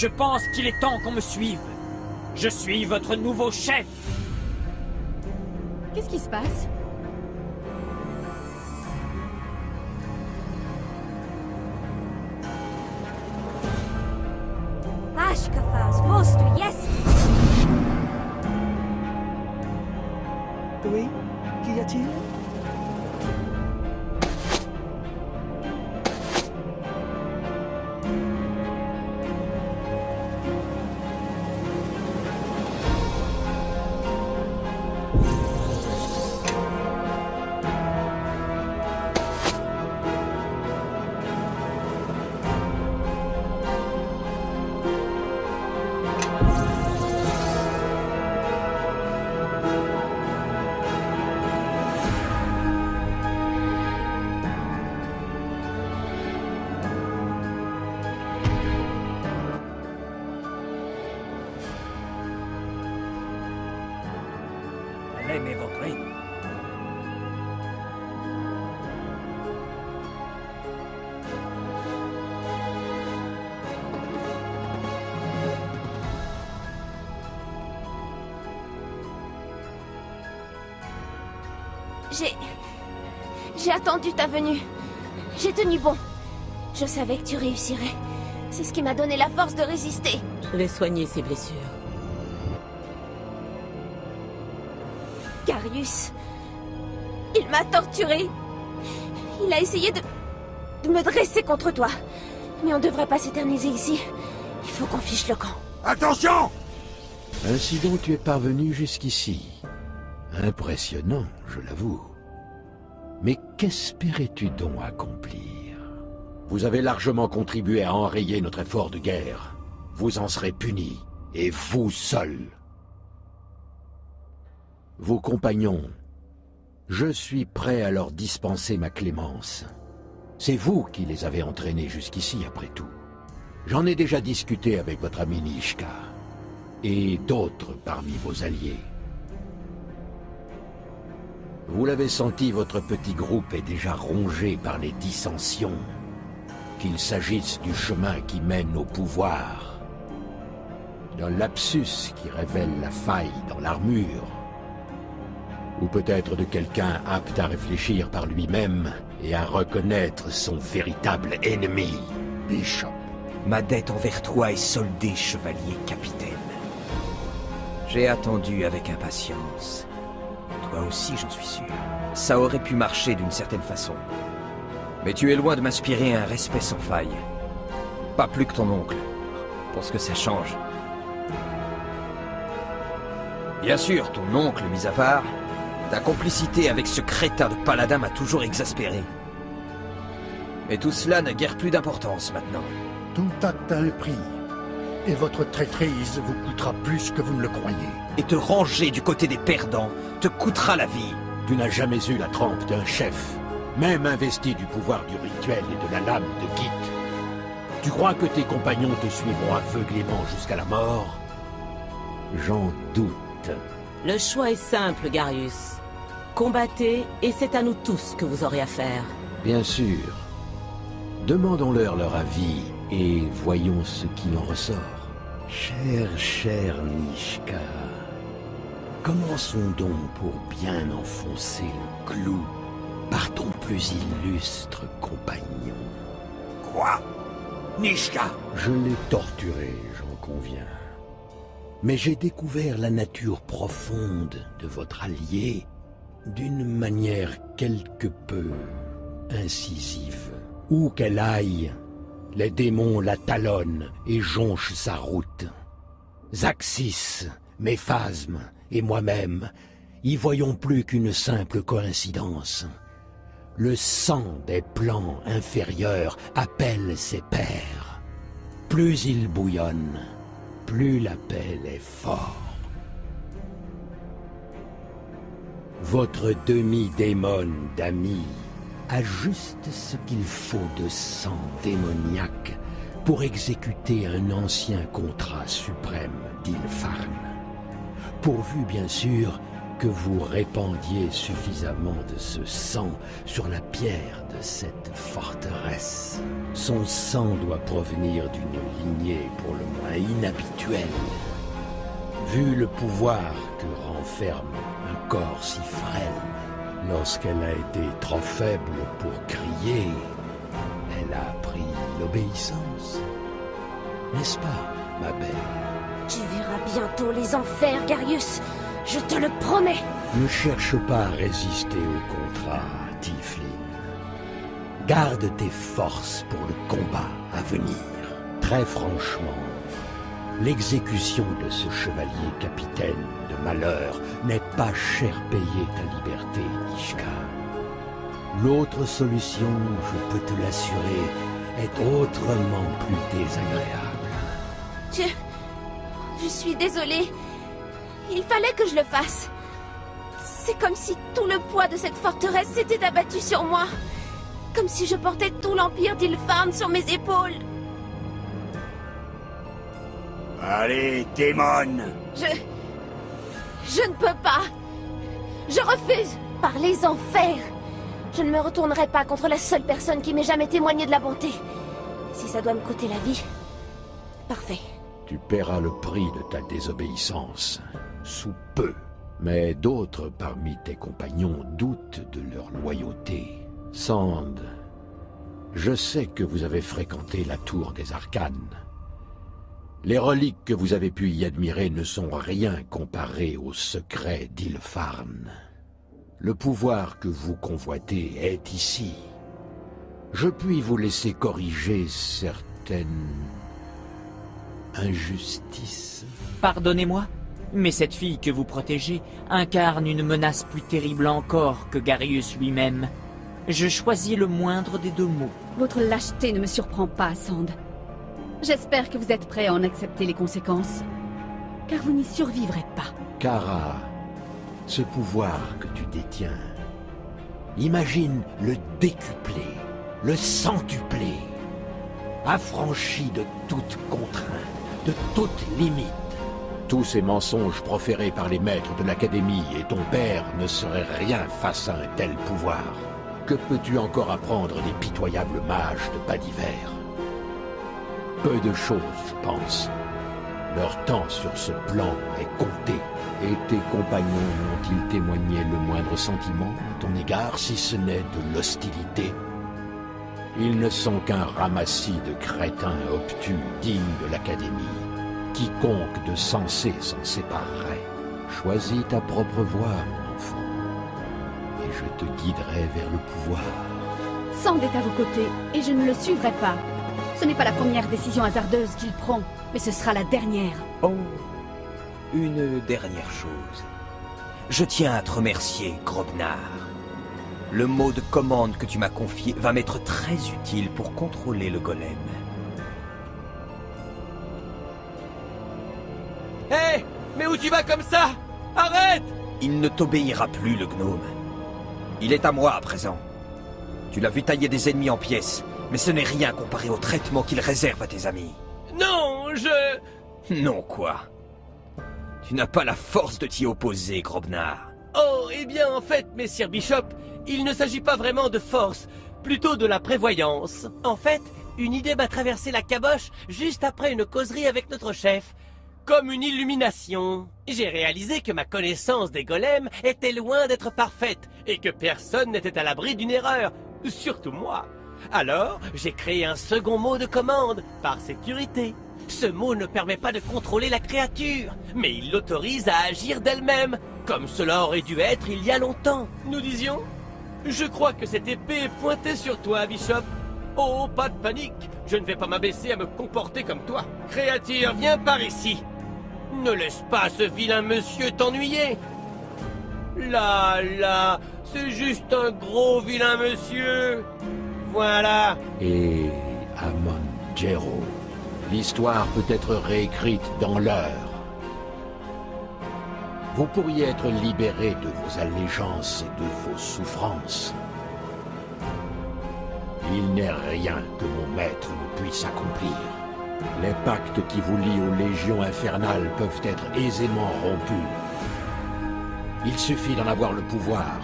Je pense qu'il est temps qu'on me suive. Je suis votre nouveau chef. Qu'est-ce qui se passe? Ashkafas, vostru, yes! Oui? Qu'y a-t-il? Allez m'évoquer. J'ai attendu ta venue. J'ai tenu bon. Je savais que tu réussirais. C'est ce qui m'a donné la force de résister. Je vais soigner ses blessures. Garius. Il m'a torturé. Il a essayé de me dresser contre toi. Mais on ne devrait pas s'éterniser ici. Il faut qu'on fiche le camp. Attention! Ainsi donc tu es parvenu jusqu'ici. Impressionnant, je l'avoue. Mais qu'espérais-tu donc accomplir? Vous avez largement contribué à enrayer notre effort de guerre. Vous en serez punis, et vous seul. Vos compagnons, je suis prêt à leur dispenser ma clémence. C'est vous qui les avez entraînés jusqu'ici, après tout. J'en ai déjà discuté avec votre ami Nishka, et d'autres parmi vos alliés. Vous l'avez senti, votre petit groupe est déjà rongé par les dissensions. Qu'il s'agisse du chemin qui mène au pouvoir, d'un lapsus qui révèle la faille dans l'armure, ou peut-être de quelqu'un apte à réfléchir par lui-même et à reconnaître son véritable ennemi, Bishop. Ma dette envers toi est soldée, chevalier capitaine. J'ai attendu avec impatience. Toi aussi, j'en suis sûr. Ça aurait pu marcher d'une certaine façon. Mais tu es loin de m'inspirer un respect sans faille. Pas plus que ton oncle, pour ce que ça change. Bien sûr, ton oncle, mis à part, ta complicité avec ce crétin de paladin m'a toujours exaspéré. Mais tout cela n'a guère plus d'importance maintenant. Tout acte a un prix. Et votre traîtrise vous coûtera plus que vous ne le croyez. Et te ranger du côté des perdants te coûtera la vie. Tu n'as jamais eu la trempe d'un chef, même investi du pouvoir du rituel et de la lame de Git. Tu crois que tes compagnons te suivront aveuglément jusqu'à la mort? J'en doute. Le choix est simple, Garius. Combattez, et c'est à nous tous que vous aurez à faire. Bien sûr. Demandons-leur leur avis, et voyons ce qu'il en ressort. Cher Nishka, commençons donc pour bien enfoncer le clou par ton plus illustre compagnon. Quoi? Nishka? Je l'ai torturé, j'en conviens. Mais j'ai découvert la nature profonde de votre allié d'une manière quelque peu incisive. Où qu'elle aille, les démons la talonnent et jonchent sa route. Zaxis, Méphasme et moi-même y voyons plus qu'une simple coïncidence. Le sang des plans inférieurs appelle ses pairs. Plus il bouillonne, plus l'appel est fort. Votre demi-démon d'ami a juste ce qu'il faut de sang démoniaque pour exécuter un ancien contrat suprême d'Ilfarn. Pourvu, bien sûr, que vous répandiez suffisamment de ce sang sur la pierre de cette forteresse. Son sang doit provenir d'une lignée pour le moins inhabituelle. Vu le pouvoir que renferme un corps si frêle, lorsqu'elle a été trop faible pour crier, elle a appris l'obéissance. N'est-ce pas, ma belle? Tu verras bientôt les enfers, Garius. Je te le promets. Ne cherche pas à résister au contrat, Tiefling. Garde tes forces pour le combat à venir. Très franchement, l'exécution de ce chevalier capitaine de malheur n'est pas cher payé ta liberté, Nishka. L'autre solution, je peux te l'assurer, est autrement plus désagréable. Je suis désolée. Il fallait que je le fasse. C'est comme si tout le poids de cette forteresse s'était abattu sur moi. Comme si je portais tout l'empire d'Ilfarn sur mes épaules. Allez, démon! Je ne peux pas. Je refuse. Par les enfers. Je ne me retournerai pas contre la seule personne qui m'ait jamais témoigné de la bonté. Si ça doit me coûter la vie, parfait. Tu paieras le prix de ta désobéissance, sous peu. Mais d'autres parmi tes compagnons doutent de leur loyauté. Sand, je sais que vous avez fréquenté la tour des Arcanes. Les reliques que vous avez pu y admirer ne sont rien comparées aux secrets d'Ilfarn. Le pouvoir que vous convoitez est ici. Je puis vous laisser corriger certaines injustices. Pardonnez-moi, mais cette fille que vous protégez incarne une menace plus terrible encore que Garius lui-même. Je choisis le moindre des deux mots. Votre lâcheté ne me surprend pas, Sand. J'espère que vous êtes prêt à en accepter les conséquences, car vous n'y survivrez pas. Kara, ce pouvoir que tu détiens, imagine le décupler, le centupler, affranchi de toute contrainte, de toute limite. Tous ces mensonges proférés par les maîtres de l'Académie et ton père ne seraient rien face à un tel pouvoir. Que peux-tu encore apprendre des pitoyables mages de pas d'hiver? Peu de choses, je pense. Leur temps sur ce plan est compté. Et tes compagnons n'ont-ils témoigné le moindre sentiment à ton égard, si ce n'est de l'hostilité? Ils ne sont qu'un ramassis de crétins obtus dignes de l'Académie. Quiconque de sensé s'en séparerait. Choisis ta propre voie, mon enfant. Et je te guiderai vers le pouvoir. Sand est à vos côtés, et je ne le suivrai pas. Ce n'est pas la première décision hasardeuse qu'il prend, mais ce sera la dernière. Oh, une dernière chose. Je tiens à te remercier, Grobnar. Le mot de commande que tu m'as confié va m'être très utile pour contrôler le golem. Hé, mais où tu vas comme ça? Arrête! Il ne t'obéira plus, le gnome. Il est à moi à présent. Tu l'as vu tailler des ennemis en pièces, mais ce n'est rien comparé au traitement qu'il réserve à tes amis. Non, Non quoi? Tu n'as pas la force de t'y opposer, Grobnar. Oh, eh bien, en fait, messire Bishop, il ne s'agit pas vraiment de force, plutôt de la prévoyance. En fait, une idée m'a traversé la caboche juste après une causerie avec notre chef. Comme une illumination. J'ai réalisé que ma connaissance des golems était loin d'être parfaite et que personne n'était à l'abri d'une erreur, surtout moi. Alors, j'ai créé un second mot de commande, par sécurité. Ce mot ne permet pas de contrôler la créature, mais il l'autorise à agir d'elle-même, comme cela aurait dû être il y a longtemps. Nous disions? Je crois que cette épée est pointée sur toi, Bishop. Oh, pas de panique, je ne vais pas m'abaisser à me comporter comme toi. Créature, viens par ici. Ne laisse pas ce vilain monsieur t'ennuyer. Là, c'est juste un gros vilain monsieur. Voilà. Et Amon Jero, l'histoire peut être réécrite dans l'heure. Vous pourriez être libéré de vos allégeances et de vos souffrances. Il n'est rien que mon maître ne puisse accomplir. Les pactes qui vous lient aux légions infernales peuvent être aisément rompus. Il suffit d'en avoir le pouvoir.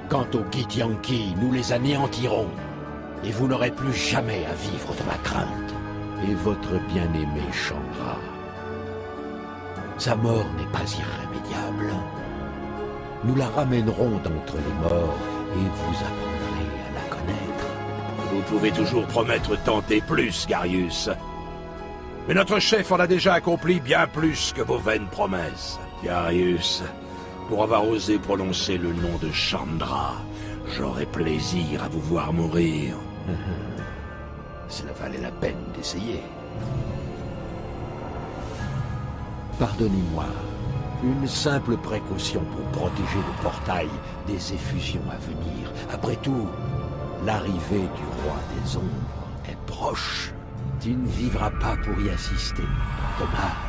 Quant aux Githyanki, nous les anéantirons. Et vous n'aurez plus jamais à vivre de ma crainte. Et votre bien-aimé Chandra. Sa mort n'est pas irrémédiable. Nous la ramènerons d'entre les morts et vous apprendrez à la connaître. Vous pouvez toujours promettre tant et plus, Garius. Mais notre chef en a déjà accompli bien plus que vos vaines promesses. Garius, pour avoir osé prononcer le nom de Chandra, j'aurais plaisir à vous voir mourir. Cela valait la peine d'essayer. Pardonnez-moi, une simple précaution pour protéger le portail des effusions à venir. Après tout, l'arrivée du roi des ombres est proche. Tu ne vivras pas pour y assister. Dommage.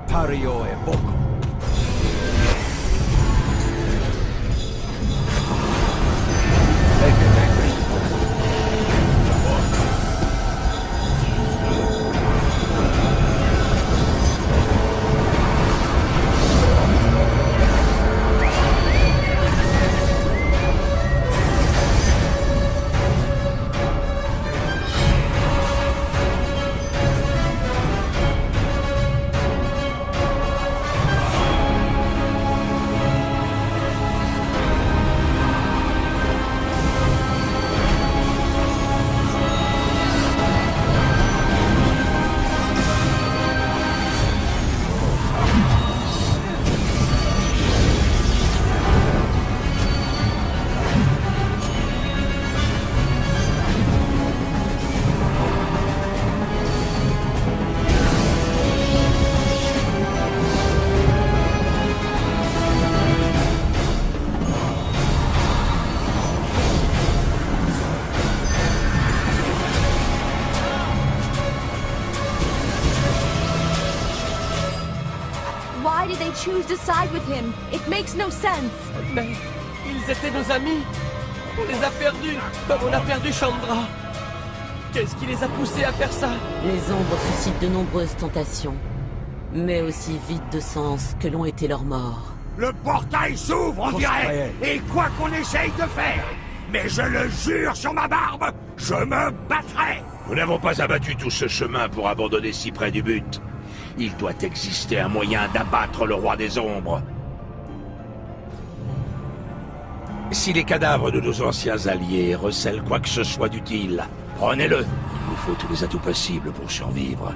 Pario e Boko. Why did they choose to side with him? It makes no sense. Mais ils étaient nos amis. On les a perdus, comme on a perdu Chandra. Qu'est-ce qui les a poussés à faire ça? Les ombres suscitent de nombreuses tentations, mais aussi vides de sens que l'ont été leurs morts. Le portail s'ouvre, on dirait, et quoi qu'on essaye de faire, mais je le jure sur ma barbe, je me battrai. Nous n'avons pas abattu tout ce chemin pour abandonner si près du but. Il doit exister un moyen d'abattre le roi des ombres. Si les cadavres de nos anciens alliés recèlent quoi que ce soit d'utile, prenez-le. Il nous faut tous les atouts possibles pour survivre.